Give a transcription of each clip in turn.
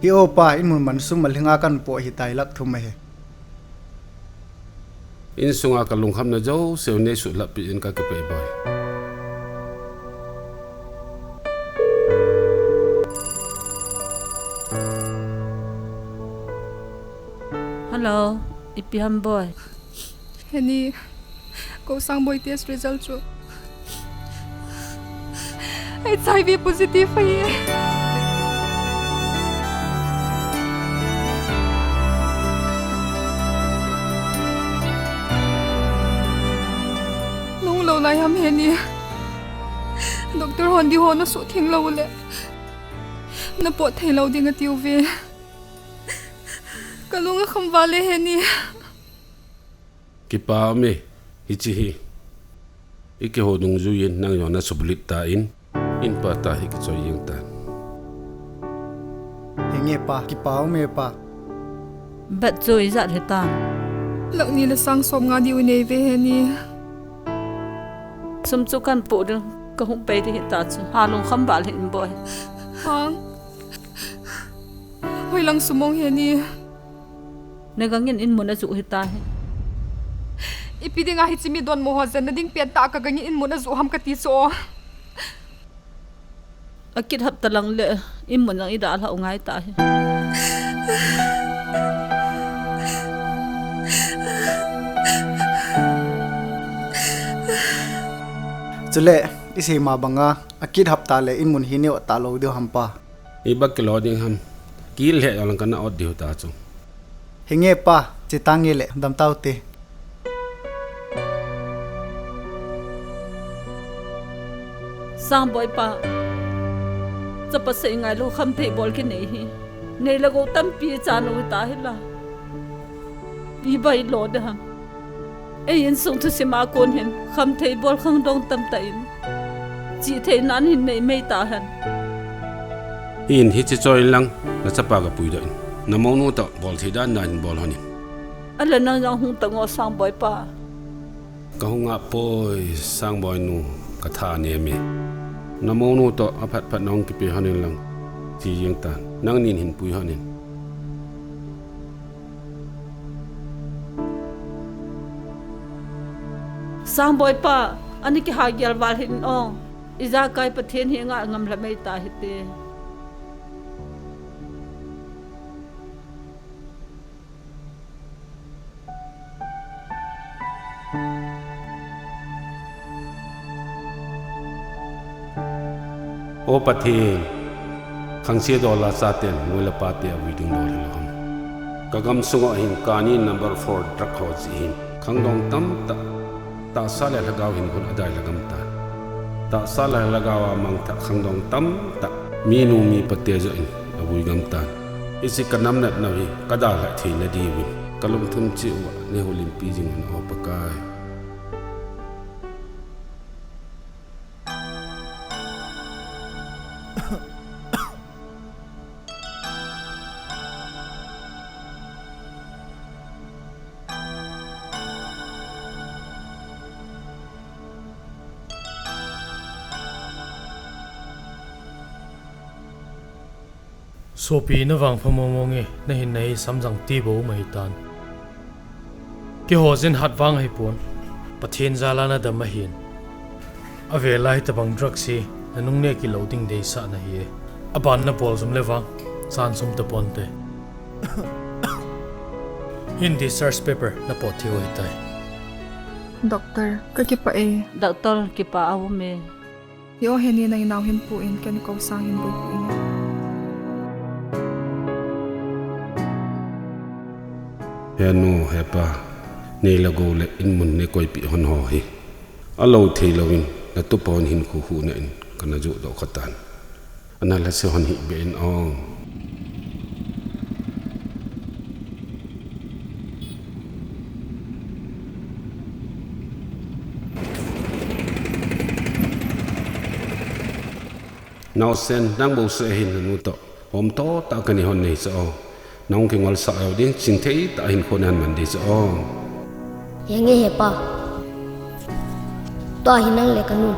Hi opa in mun man sum malhinga kan po hi tai lak thum he in sunga ka lung kham na jo se ne su la pi in ka ke pe boy Hello ipiam boy Heni ko Sangboi test result chu HIV positive hai lai ham heni doctor hondi ho na su thing lo le na po thei lo ding atiu ve kalunga khamwa le heni ki pa me hi chi hi ike ho dung zu yin nang yo na sublit ta in pa ta hi ki choi yeng ta hinge pa ki pau me pa bat choi zat heta lak ni la sang som nga di ne ve heni sum chu kan pu de ka hung pe de ta chu ha long kham bal hin boy hang hoi lang sumong heni ne gangin in mun zu heta he ipidinga hi chimi don mo hozen na ding pe ta ka gangin in mun zu ham ka ti so akit hap talang le in mun lang ida la ngai ta he chule isi ma banga akit hapta le in mun hinio ta lo de hampa i bak ke lo ding ham kil he yalang kana od diu ta chu hinge pa chitangi le dam tau te Sangboi pa chapa se ngai lo kham thei bol ki nei hi nei la go tam pi cha no ta hi la i bai lo de ham in sung thu sima kon hen kham thei bol khang dong tam ta in chi thei nan hin nei mei ta han in hi chi choi lang na chapa ga pui da in na mo nu ta bol thi dan nan bol hani ala nang yang hung ta ngo Sangboi pa ka hunga poi Sangboi nu ka tha ne me na mo nu to aphat phat nong ki pe hanin lang chi yeng ta nang nin hin pui hanin Sangboi pa ani ki ha gyal wal hin ong iza kai pathen hi nga ngam la mei ta hite o pathen khangse do la sa ten ngula pa te awiding do le ham kagam sunga hin kani number 4 trak ho chi hin khangdong tam ta ta sala lagaw hin kun adai lagam ta sala lagawa mang ta khangdong tam ta mi nu mi pate jo in abui gam ta isi kanam nat nawi kada la thi na di wi kalum thum chi wa ne holim pi jing on opakai Sopi na wang phamomonge na hin nei samjang ti bo mai tan ki hozin hat wang hai pon pathin zala na dam hin ave lai ta bang drug si nanung ne ki loading dei sa na hi aban na bol zum lewang san sum ta ponte Hindi search paper na po thiyo itay. Doctor, kakipa eh. Doctor kipa awme. Yo heni na inawhin po in kan kausangin boy po in. Henu hepa neilago le inmun ne koi pi hon ho hi. Alo theilawin na tupon hin khu hu na in kana ju do khatan. Anala se hon hi be in ong. Nào sen đang bầu sợi hình là nút hôm to ta cần hòn này sao nông kinh ngol sao đi chính thế ta hình khôn ăn mình đi sao yang nghe hepa to hình năng lệ canu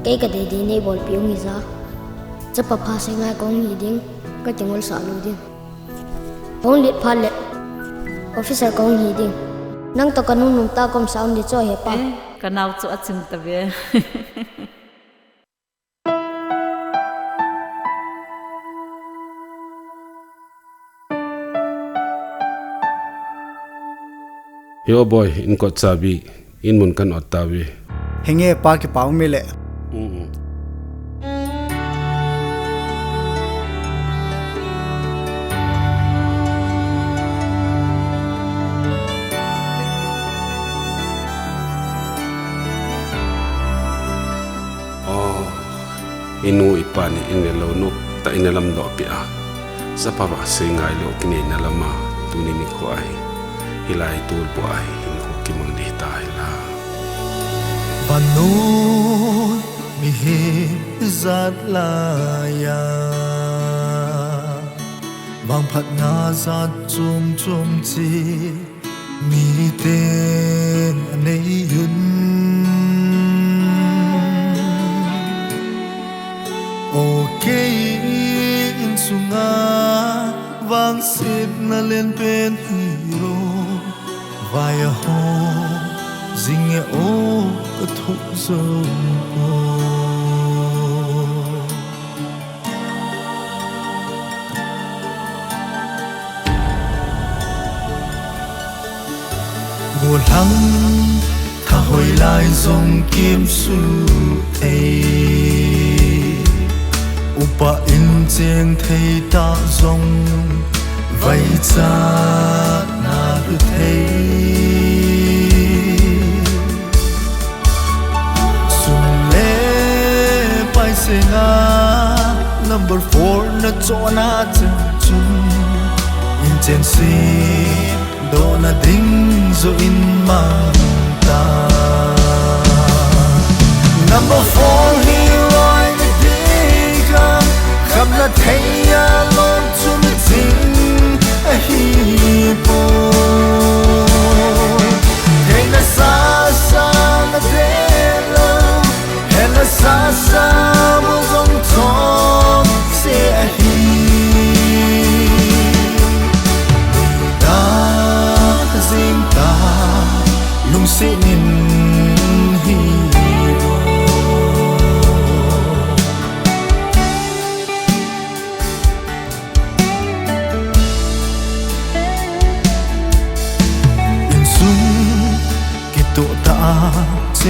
cái đấy đi này bol piong gì ra chấp pha sẽ ngay con gì điên cái tiếng ngol sao luôn điên con liệt pha lệ officer con gì điên năng to canu nung ta com sao đi cho hepa Cái nào chỗ chừng ta về. Yo boy in ko sabi in mun kan ottawi Hinge pa ki Paominlal. inu ipani in lo no ta in lam do pia sa pa ba se ngai lo kini na lama tuni ni ko ai hilai tul po ai in ko ki mang di ta la Vanun mi he zat la ya Vang phat nga zat chum chi mi ten nei yun Okay in sunga vang sit na len pen hero via ho zinge o ka thuk zo Ngô lăng tha hồi lại dòng kim su thầy Upa in cheng thei ta zong vai cha na lu thei Sum le pai se nga number 4 na cho na chen chun in chen si do na ding zo in mang ta number 4 heroin khắp là thấy lon chung chính hi bo thấy là xa xa là thế lâu hay là xa xa một dòng thong sẽ hi ta riêng ta lung sẽ nhìn hi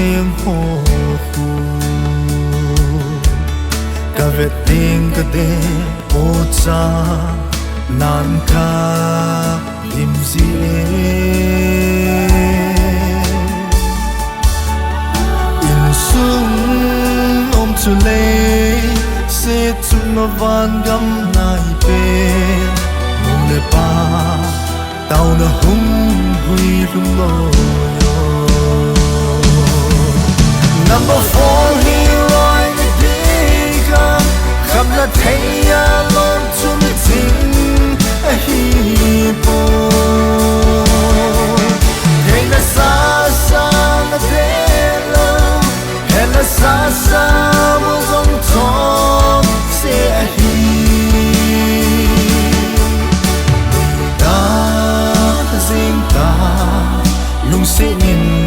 Tiếng hồ khu Cả vết tiếng cả đê ô cha Nàn ca im gì In sung ôm chu lê Sẽ chụp nó van găm nai bên Mong lê ba Tao nó hung huy lung lôi Number 4 heroin đi ga khắp là thấy lon chung chính hi bo thấy là xa xa là thế lâu hay là xa xa một dòng thong sẽ hi ta riêng ta lung sẽ nhìn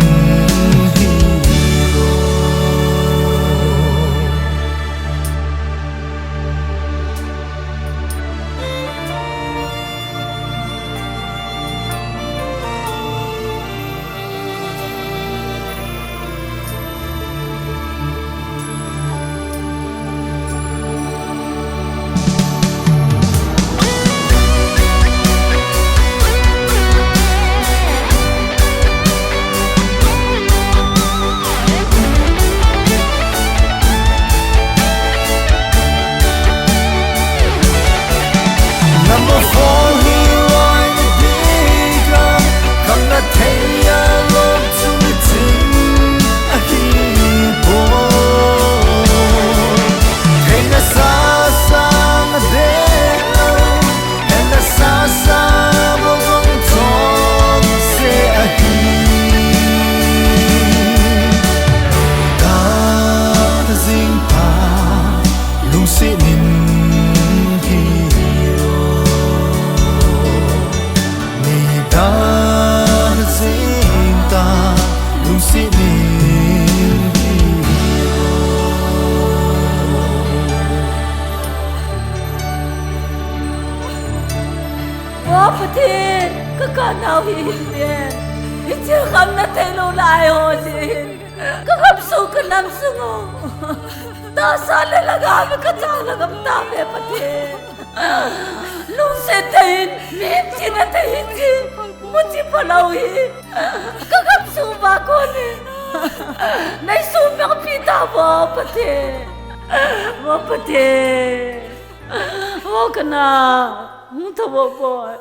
Wo pati ka nau hi bien hi chi kham na te lo lai ho sin ka kham su ka nam su ngo ta sa le laga me ka cha lagam ta me pati lu se te min chi na te hi chi mu chi palau hi ka kham su ba ko ni nai su me ka pi ta wo pati wo kana Muito bom, boy.